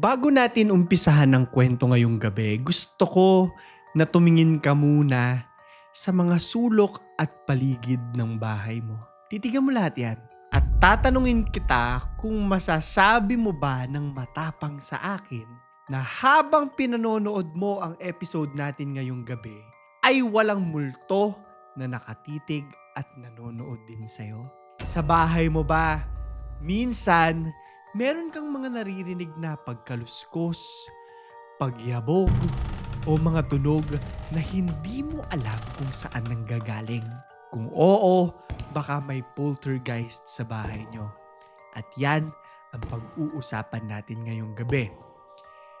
Bago natin umpisahan ng kwento ngayong gabi, gusto ko na tumingin ka muna sa mga sulok at paligid ng bahay mo. Titigan mo lahat yan. At tatanungin kita kung masasabi mo ba ng matapang sa akin na habang pinanonood mo ang episode natin ngayong gabi, ay walang multo na nakatitig at nanonood din sa'yo? Sa bahay mo ba, minsan, meron kang mga naririnig na pagkaluskos, pagyabog, o mga tunog na hindi mo alam kung saan nanggagaling. Kung oo, baka may poltergeist sa bahay nyo. At yan ang pag-uusapan natin ngayong gabi.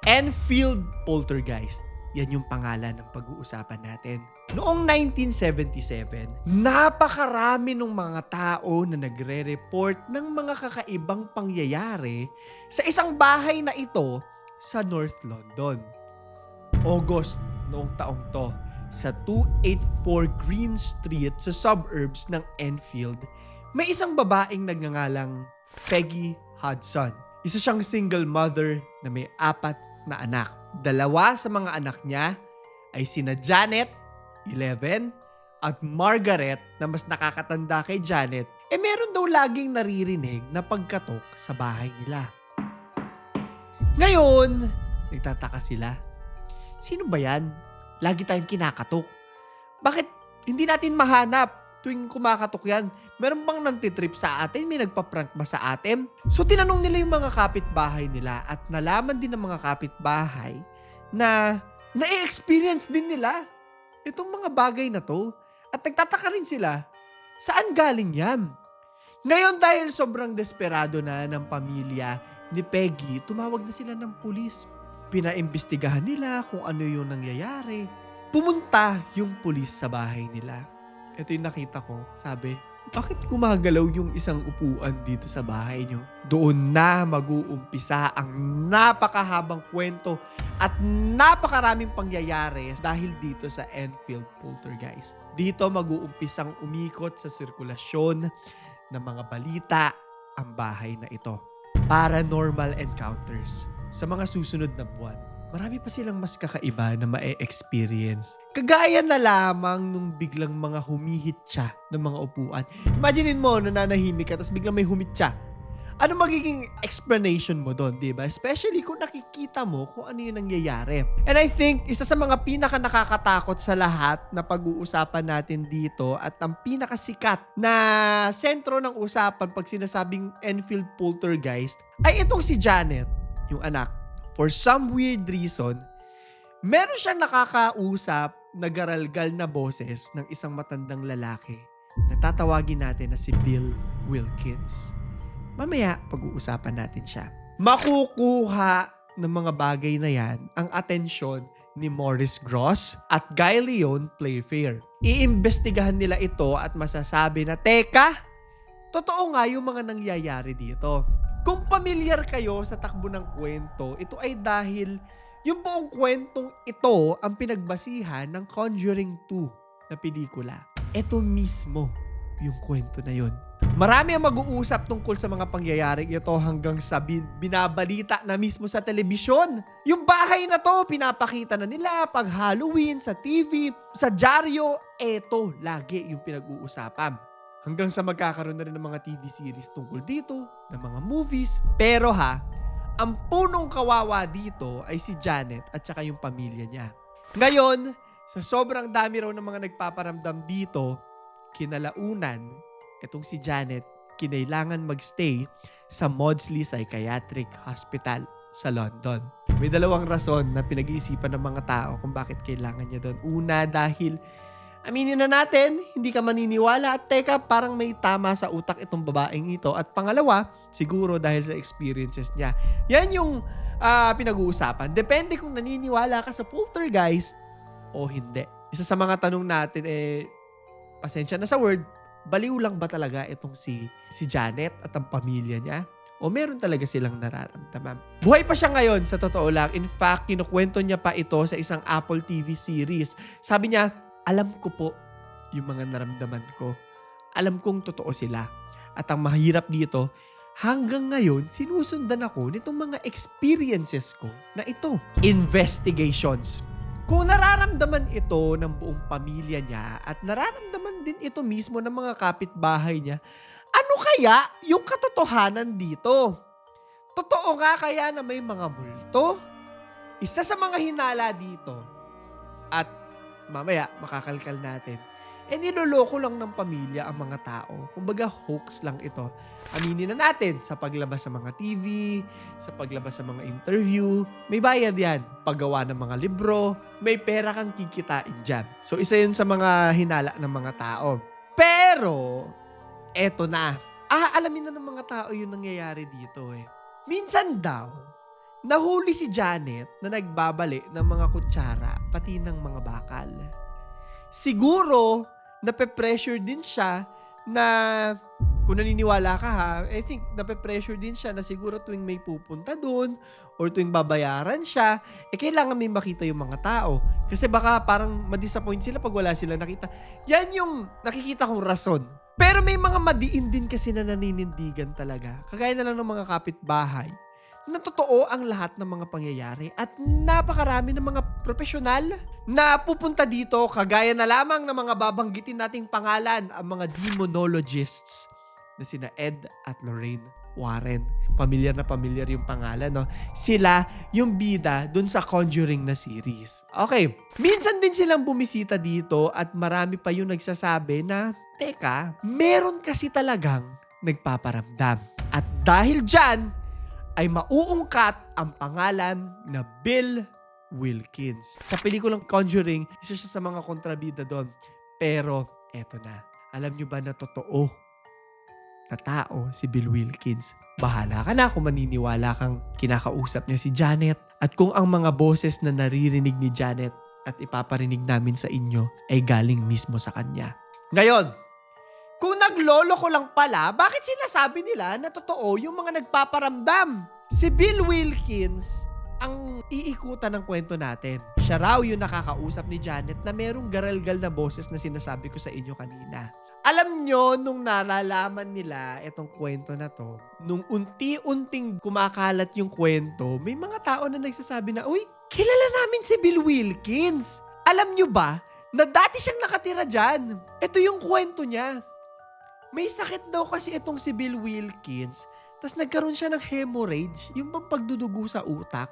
Enfield Poltergeist. Yan yung pangalan ng pag-uusapan natin. Noong 1977, napakarami ng mga tao na nagre-report ng mga kakaibang pangyayari sa isang bahay na ito sa North London. August noong taong to, sa 284 Green Street sa suburbs ng Enfield, may isang babaeng nagngangalang Peggy Hudson. Isa siyang single mother na may 4 na anak. 2 sa mga anak niya ay sina Janet, 11, at Margaret na mas nakakatanda kay Janet, meron daw laging naririnig na pagkatok sa bahay nila. Ngayon, nagtataka sila. Sino ba yan? Lagi tayong kinakatok. Bakit hindi natin mahanap tuwing kumakatok yan? Meron bang nantitrip sa atin? May nagpa-prank ba sa atin? So tinanong nila yung mga kapitbahay nila at nalaman din ng mga kapitbahay na na-experience din nila itong mga bagay na to. At nagtataka rin sila, saan galing yan? Ngayon dahil sobrang desperado na ng pamilya ni Peggy, tumawag na sila ng pulis. Pinaimbestigahan nila kung ano yung nangyayari. Pumunta yung pulis sa bahay nila. Ito yung nakita ko, sabi, bakit gumagalaw yung isang upuan dito sa bahay nyo? Doon na mag-uumpisa ang napakahabang kwento at napakaraming pangyayari dahil dito sa Enfield Poltergeist. Dito mag-uumpisang umikot sa sirkulasyon ng mga balita ang bahay na ito. Paranormal encounters. Sa mga susunod na buwan, marami pa silang mas kakaiba na ma-experience. Kagaya na lamang nung biglang mga humihitsa ng mga upuan. Imaginin mo, nananahimik ka, tapos biglang may humitsa. Ano magiging explanation mo doon, diba? Especially kung nakikita mo kung ano yung nangyayari. And I think, isa sa mga pinaka nakakatakot sa lahat na pag-uusapan natin dito at ang pinakasikat na sentro ng usapan pag sinasabing Enfield Poltergeist ay itong si Janet, yung anak. For some weird reason, meron siyang nakakausap na garalgal na boses ng isang matandang lalaki na tatawagin natin na si Bill Wilkins. Mamaya, pag-uusapan natin siya. Makukuha ng mga bagay na yan ang atensyon ni Maurice Gross at Guy Leon Playfair. Iimbestigahan nila ito at masasabi na, teka, totoo nga yung mga nangyayari dito. Kung pamilyar kayo sa takbo ng kwento, ito ay dahil yung buong kwentong ito ang pinagbasihan ng Conjuring 2 na pelikula. Ito mismo yung kwento na yun. Marami ang mag-uusap tungkol sa mga pangyayaring ito hanggang sa binabalita na mismo sa telebisyon. Yung bahay na to, pinapakita na nila pag Halloween, sa TV, sa dyaryo, eto lagi yung pinag-uusapan. Hanggang sa magkakaroon na rin ng mga TV series tungkol dito, ng mga movies. Pero ang punong kawawa dito ay si Janet at saka yung pamilya niya. Ngayon, sa sobrang dami raw ng mga nagpaparamdam dito, kinalaunan, itong si Janet, kinailangan magstay sa Maudsley Psychiatric Hospital sa London. May 2 rason na pinag-iisipan ng mga tao kung bakit kailangan niya doon. Una, dahil aminin na natin, hindi ka maniniwala at teka, parang may tama sa utak itong babaeng ito. At pangalawa, siguro dahil sa experiences niya. Yan yung pinag-uusapan. Depende kung naniniwala ka sa poltergeist o hindi. Isa sa mga tanong natin pasensya na sa word, baliw lang ba talaga itong si Janet at ang pamilya niya? O meron talaga silang nararamdaman? Buhay pa siya ngayon, sa totoo lang. In fact, kinukwento niya pa ito sa isang Apple TV series. Sabi niya, alam ko po yung mga naramdaman ko. Alam kong totoo sila. At ang mahirap dito, Hanggang ngayon, sinusundan ako nitong mga experiences ko na ito. Investigations. Kung nararamdaman ito ng buong pamilya niya at nararamdaman din ito mismo ng mga kapitbahay niya, ano kaya yung katotohanan dito? Totoo nga kaya na may mga multo? Isa sa mga hinala dito, at mamaya makakalkal natin, niloloko lang ng pamilya ang mga tao. Kumbaga hoax lang ito. Aminin na natin, sa paglabas sa mga TV, sa paglabas sa mga interview, may bayad yan. Paggawa ng mga libro, may pera kang kikitain dyan. So isa yun sa mga hinala ng mga tao. Pero, eto na. Alamin na ng mga tao yung nangyayari dito eh. Minsan daw, nahuli si Janet na nagbabali ng mga kutsara pati ng mga bakal. Siguro, nape-pressure din siya na, kung naniniwala ka ha, I think nape-pressure din siya na siguro tuwing may pupunta doon or tuwing babayaran siya, kailangan may makita yung mga tao. Kasi baka parang ma-disappoint sila pag wala sila nakita. Yan yung nakikita kong rason. Pero may mga madiin din kasi na naninindigan talaga. Kagaya na lang ng mga kapitbahay na totoo ang lahat ng mga pangyayari at napakarami ng mga profesional na pupunta dito, kagaya na lamang ng mga babanggitin nating pangalan, ang mga demonologists na sina Ed at Lorraine Warren. Pamilyar na pamilyar yung pangalan, no? Sila yung bida dun sa Conjuring na series. Okay, minsan din silang bumisita dito at marami pa yung nagsasabi na, teka, meron kasi talagang nagpaparamdam. At dahil dyan, ay mauungkat ang pangalan na Bill Wilkins. Sa pelikulang Conjuring, isa siya sa mga kontrabida doon. Pero, eto na. Alam nyo ba na totoo na tao si Bill Wilkins? Bahala ka na kung maniniwala kang kinakausap niya si Janet at kung ang mga boses na naririnig ni Janet at ipaparinig namin sa inyo ay galing mismo sa kanya. Ngayon, kung naglolo ko lang pala, bakit sinasabi nila na totoo yung mga nagpaparamdam? Si Bill Wilkins ang iikutan ng kwento natin. Siya raw yung nakakausap ni Janet na merong garalgal na boses na sinasabi ko sa inyo kanina. Alam nyo, nung nalalaman nila itong kwento na to, nung unti-unting kumakalat yung kwento, may mga tao na nagsasabi na, uy, kilala namin si Bill Wilkins. Alam nyo ba na dati siyang nakatira dyan? Ito yung kwento niya. May sakit daw kasi itong si Bill Wilkins, tas nagkaroon siya ng hemorrhage, yung bang pagdudugo sa utak.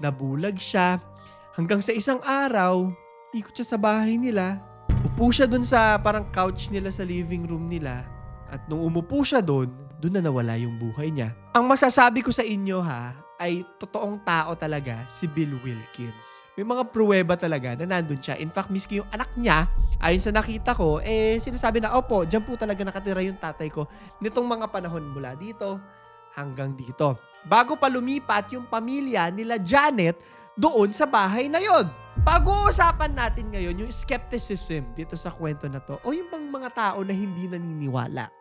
Nabulag siya, hanggang sa isang araw, ikot siya sa bahay nila. Upo siya dun sa parang couch nila sa living room nila. At nung umupo siya dun na nawala yung buhay niya. Ang masasabi ko sa inyo ha, ay totoong tao talaga si Bill Wilkins. May mga pruweba talaga na nandun siya. In fact, miski yung anak niya, ayon sa nakita ko, sinasabi na, opo, dyan po talaga nakatira yung tatay ko nitong mga panahon mula dito hanggang dito. Bago pa lumipat yung pamilya nila Janet doon sa bahay na yon. Pag-uusapan natin ngayon yung skepticism dito sa kwento na to o yung bang mga tao na hindi naniniwala.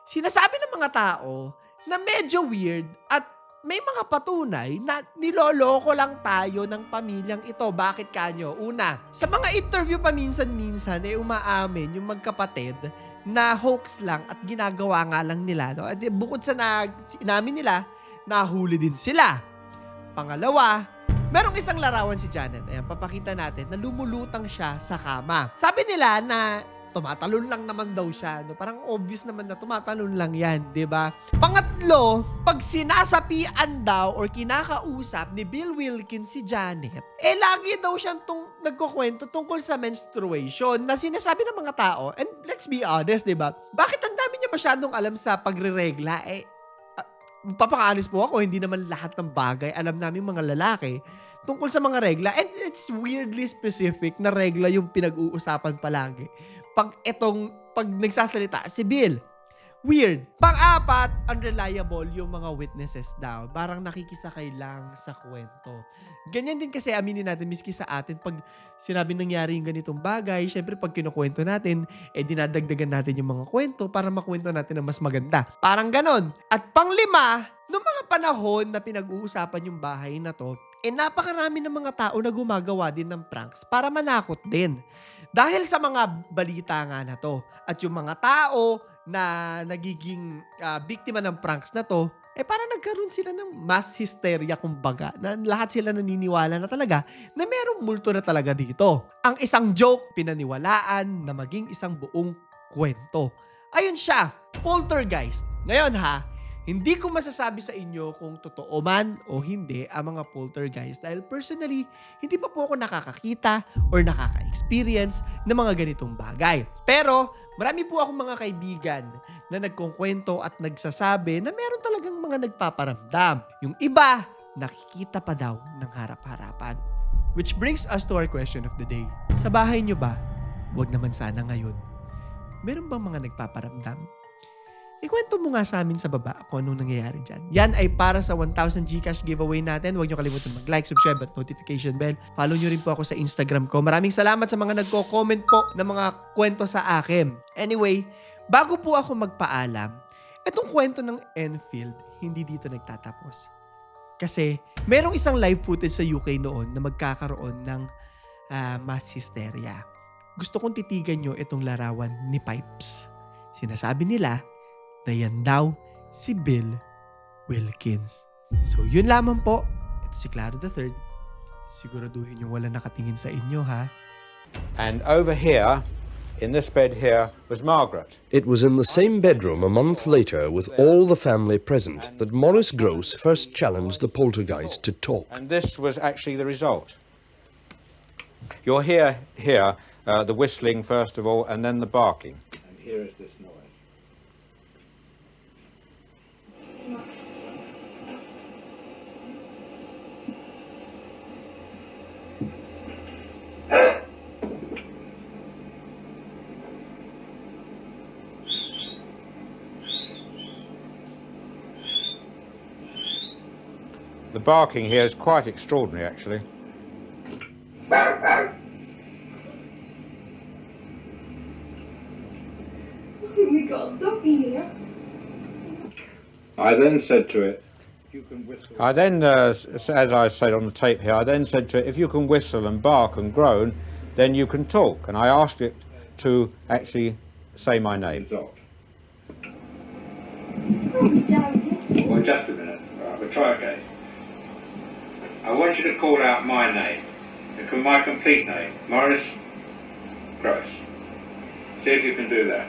Sinasabi ng mga tao na medyo weird at may mga patunay na niloloko lang tayo ng pamilyang ito. Bakit kanyo? Una, sa mga interview pa minsan-minsan umaamin yung magkapatid na hoax lang at ginagawa nga lang nila. No? At bukod sa inamin nila, nahuli din sila. Pangalawa, merong isang larawan si Janet. Ayan, papakita natin na lumulutang siya sa kama. Sabi nila na tumatalon lang naman daw siya. No? Parang obvious naman na tumatalon lang yan, di ba? Pangatlo, pag sinasapian daw or kinakausap ni Bill Wilkins si Janet, lagi daw siyang nagkukwento tungkol sa menstruation na sinasabi ng mga tao, and let's be honest, di ba? Bakit ang dami niya masyadong alam sa pagre-regla? Papaka-honest po ako, hindi naman lahat ng bagay alam namin mga lalaki tungkol sa mga regla. And it's weirdly specific na regla yung pinag-uusapan palagi. Pag nagsasalita si Bill, weird. Pang-apat, unreliable yung mga witnesses daw. Parang nakikisakay lang sa kwento. Ganyan din kasi aminin natin, miski sa atin, pag sinabi nangyari yung ganitong bagay, syempre pag kinukwento natin, dinadagdagan natin yung mga kwento para makwento natin ng mas maganda. Parang ganon. At panglima, noong mga panahon na pinag-uusapan yung bahay na to, napakarami ng mga tao na gumagawa din ng pranks para manakot din. Dahil sa mga balita nga na to at yung mga tao na nagiging biktima ng pranks na to, parang nagkaroon sila ng mass hysteria kumbaga, na lahat sila naniniwala na talaga na merong multo na talaga dito. Ang isang joke, pinaniwalaan na maging isang buong kwento. Ayun siya, poltergeist. Ngayon hindi ko masasabi sa inyo kung totoo man o hindi ang mga poltergeist dahil personally, hindi pa po ako nakakakita or nakaka-experience ng mga ganitong bagay. Pero marami po akong mga kaibigan na nagkukwento at nagsasabi na meron talagang mga nagpaparamdam. Yung iba, nakikita pa daw ng harap-harapan. Which brings us to our question of the day. Sa bahay nyo ba? Huwag naman sana ngayon. Meron bang mga nagpaparamdam? Ikwento mo nga sa amin sa baba kung anong nangyayari dyan. Yan ay para sa 1,000 Gcash giveaway natin. Huwag nyo kalimutan mag-like, subscribe at notification bell. Follow nyo rin po ako sa Instagram ko. Maraming salamat sa mga nagko-comment po ng mga kwento sa akin. Anyway, bago po ako magpaalam, itong kwento ng Enfield, hindi dito nagtatapos. Kasi merong isang live footage sa UK noon na magkakaroon ng mass hysteria. Gusto kong titigan nyo itong larawan ni Pipes. Sinasabi nila na yan daw si Bill Wilkins. So, yun lamang po. Ito si Claro III. Siguraduhin yung wala nakatingin sa inyo, ha? And over here, in this bed here, was Margaret. It was in the same bedroom a month later, with all the family present, that Maurice Grosse first challenged the poltergeist to talk. And this was actually the result. You'll hear the whistling first of all, and then the barking. And here is this noise. The barking here is quite extraordinary, actually. We got a doggy here. I then said to it, as I said on the tape here, I then said to it, if you can whistle and bark and groan, then you can talk. And I asked it to actually say my name. Oh, Johnny. Well, just a minute. Right, we'll try again. I want you to call out my name, my complete name, Maurice Grosse. See if you can do that.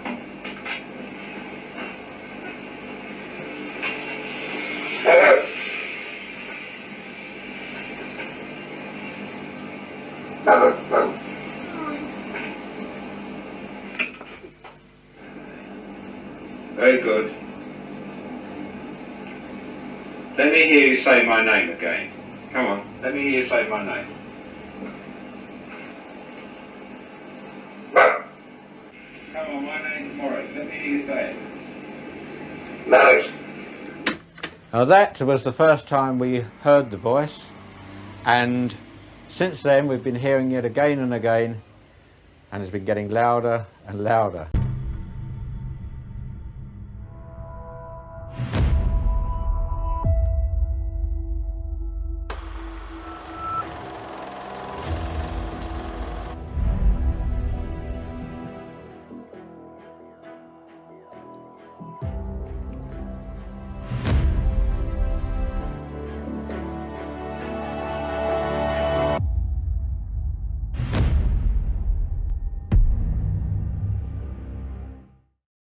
Very good. Let me hear you say my name again. Come on, let me hear you say my name. Come on, my name's Maurice. Let me hear you say it. Maurice. Now that was the first time we heard the voice, and since then we've been hearing it again and again, and it's been getting louder and louder.